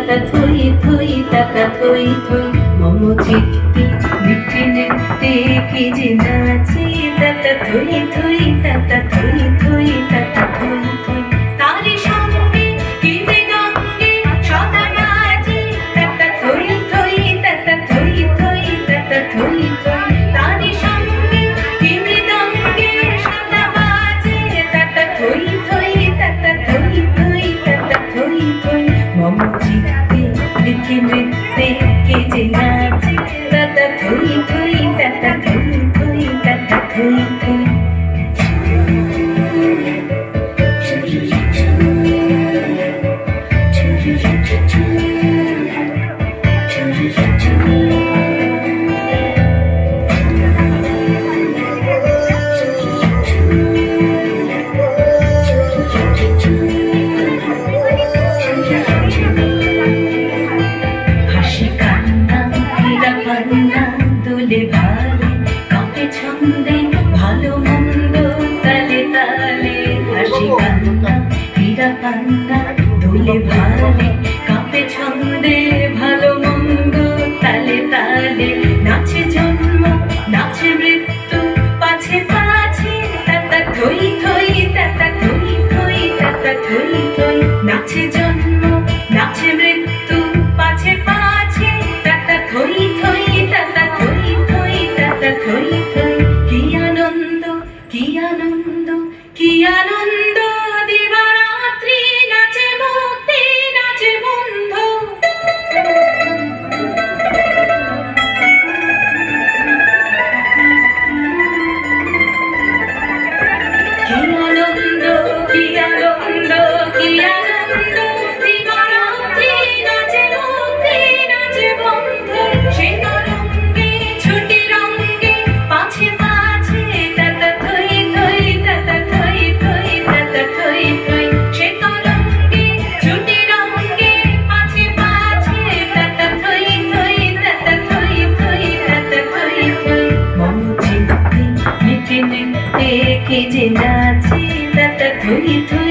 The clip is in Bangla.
তাতা থই থই তাতা থই থই মম চিত্তে নৃত্যে নৃত্যে কে যে নাচে তাতা থই থই তাতা থই থই তাতা থই থই তারি সঙ্গে কে যে গঙ্গে সদা বাজে তাতা থই থই তাতা থই থই তাতা থই থই তারি সঙ্গে কে যে গঙ্গে সদা বাজে তাতা থই থই তাতা থই থই তাতা থই থই মম চিত্তে নৃত্যে নৃত্যে কে যে নাচে তাতা থই থই তাতা থই থই তাতা থই থই হাসি কান্না হীরা পান্না দুলে ভালে কাঁপে ছন্দে ভালো মন্দ তালে তালে হাসি কান্না হীরা পান্না দুলে ভালে কাঁপে ছন্দে ভালো মন্দ তালে তালে নাচে জন্ম নাচে মৃত্যু পাছে পাছে তাতা থই থই তাতা থই থই তাতা থই থই নাচে জন্ম নাচে মৃত্যু পাছে পাছে তাতা থই থই তাতা থই থই তাতা থই থই কি আনন্দ কি আনন্দ কি আনন্দ দিবারাত্রি নাচে মুক্তি নাচে বন্ধু কি আনন্দ কি আনন্দ কি আনন্দ দিবারাত্রি নাচে মুক্তি নাচে বন্ধু সে তরঙ্গে ছুটি রঙ্গে পাছে পাছে তাতা থই থই তাতা থই থই তাতা থই থই সে তরঙ্গে ছুটি রঙ্গে পাছে পাছে তাতা থই থই তাতা থই থই তাতা থই থই মম চিত্তে নৃত্যে নৃত্যে কে যে নাচে তাতা থই থই